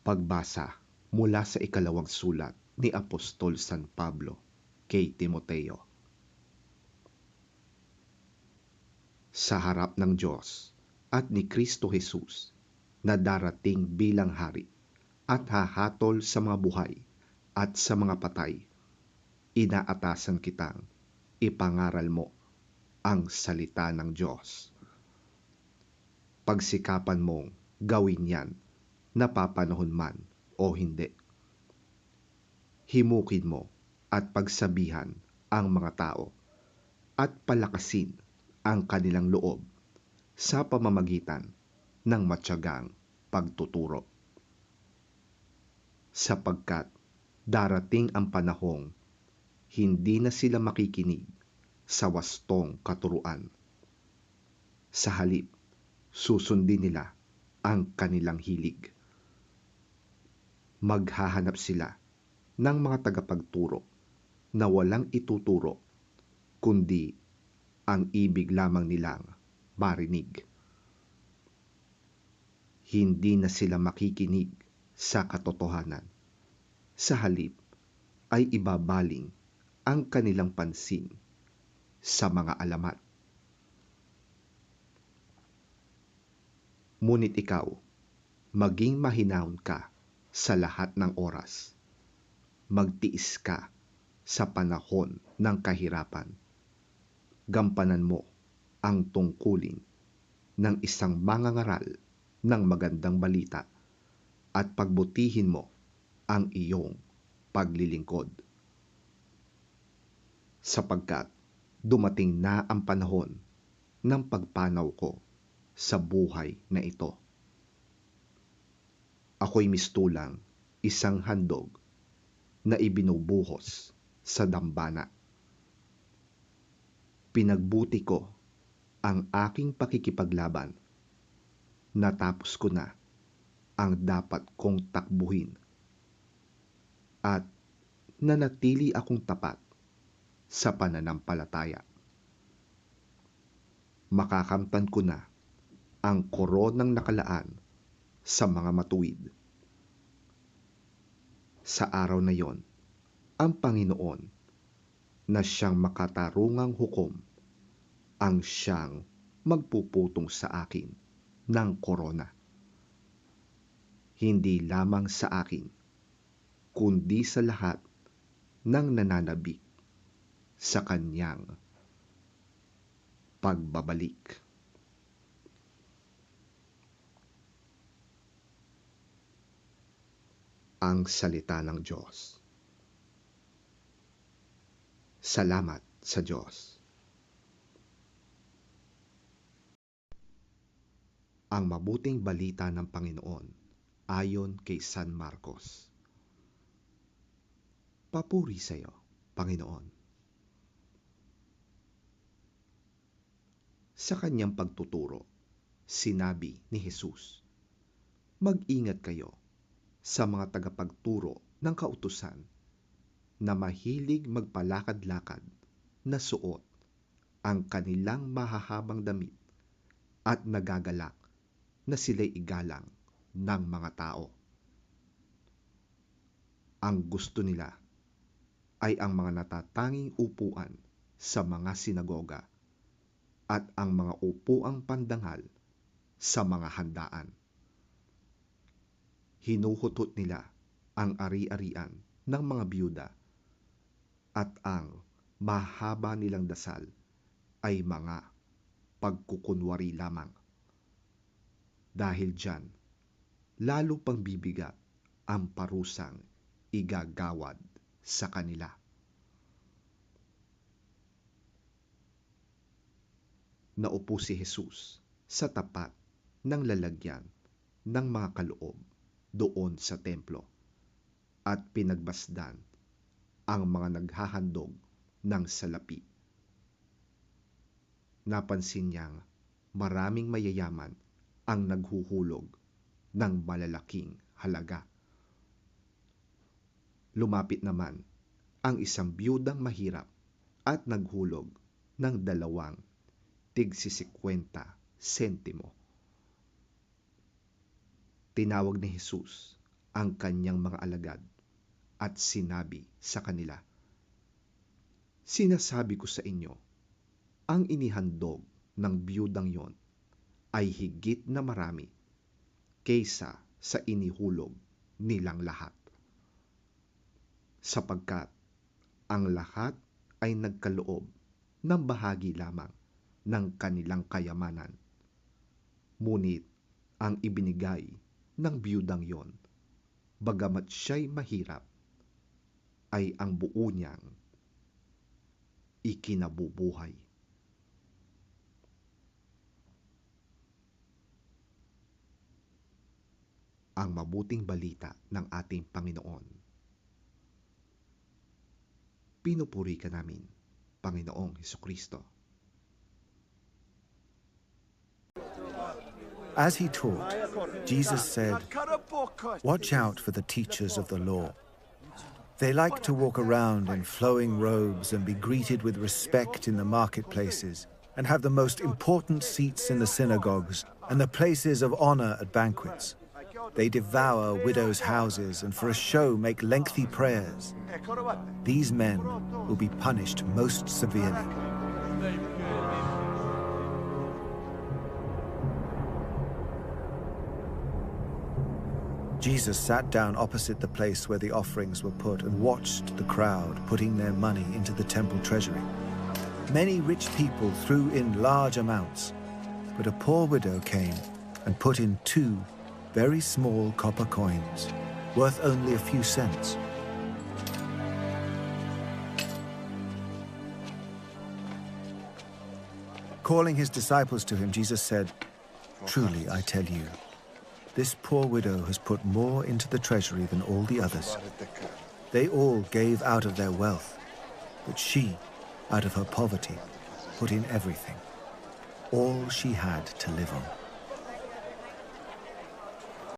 Pagbasa mula sa ikalawang sulat ni Apostol San Pablo kay Timoteo. Sa harap ng Diyos at ni Kristo Jesus na darating bilang hari at hahatol sa mga buhay at sa mga patay, inaatasan kitang ipangaral mo ang salita ng Diyos. Pagsikapan mong gawin yan, napapanahon man o hindi. Himukin mo at pagsabihan ang mga tao at palakasin ang kanilang loob sa pamamagitan ng matiyagang pagtuturo. Sapagkat darating ang panahong hindi na sila makikinig sa wastong katuruan. Sa halip, susundin nila ang kanilang hilig. Maghahanap sila ng mga tagapagturo na walang ituturo, kundi ang ibig lamang nilang marinig. Hindi na sila makikinig sa katotohanan. Sa halip ay ibabaling ang kanilang pansin sa mga alamat. Ngunit ikaw, maging mahinahon ka sa lahat ng oras. Magtiis ka sa panahon ng kahirapan. Gampanan mo ang tungkulin ng isang mangangaral ng magandang balita at pagbutihin mo ang iyong paglilingkod. Sapagkat dumating na ang panahon ng pagpanaw ko sa buhay na ito. Ako'y mistulang isang handog na ibinubuhos sa dambana. Pinagbuti ko ang aking pakikipaglaban. Natapos ko na ang dapat kong takbuhin at nanatili akong tapat sa pananampalataya. Makakamtan ko na ang koronang nakalaan sa mga matuwid. Sa araw na yon, ang Panginoon na siyang makatarungang hukom ang siyang magpuputong sa akin ng korona. Hindi lamang sa akin, kundi sa lahat ng nananabik sa kanyang pagbabalik. Ang salita ng Diyos. Salamat sa Diyos. Ang mabuting balita ng Panginoon ayon kay San Marcos. Papuri sa iyo, Panginoon. Sa kanyang pagtuturo, sinabi ni Jesus, mag-ingat kayo sa mga tagapagturo ng kautusan na mahilig magpalakad-lakad na suot ang kanilang mahahabang damit at nagagalak na sila'y igalang ng mga tao. Ang gusto nila ay ang mga natatanging upuan sa mga sinagoga at ang mga upuang pandangal sa mga handaan. Hinuhutot nila ang ari-arian ng mga biyuda at ang mahaba nilang dasal ay mga pagkukunwari lamang. Dahil dyan, lalo pang bibigat ang parusang igagawad sa kanila. Naupo si Jesus sa tapat ng lalagyan ng mga kaloob doon sa templo at pinagbasdan ang mga naghahandog ng salapi. Napansin niyang maraming mayayaman ang naghuhulog ng malalaking halaga. Lumapit naman ang isang biyudang mahirap at naghulog ng 2 tig-50 sentimo. Tinawag ni Jesus ang kanyang mga alagad at sinabi sa kanila, "Sinasabi ko sa inyo, ang inihandog ng biyudang yon ay higit na marami kaysa sa inihulog nilang lahat. Sapagkat ang lahat ay nagkaloob ng bahagi lamang ng kanilang kayamanan. Ngunit ang ibinigay ng biyudang yon, bagamat siya'y mahirap, ay ang buo niyang ikinabubuhay." Ang mabuting balita ng ating Panginoon. Pinupuri ka namin, Panginoong Hesukristo. As he taught, Jesus said, "Watch out for the teachers of the law. They like to walk around in flowing robes and be greeted with respect in the marketplaces, and have the most important seats in the synagogues and the places of honor at banquets. They devour widows' houses and for a show make lengthy prayers. These men will be punished most severely." Jesus sat down opposite the place where the offerings were put and watched the crowd putting their money into the temple treasury. Many rich people threw in large amounts, but a poor widow came and put in 2 very small copper coins, worth only a few cents. Calling his disciples to him, Jesus said, "Truly, I tell you, this poor widow has put more into the treasury than all the others. They all gave out of their wealth, but she, out of her poverty, put in everything, all she had to live on."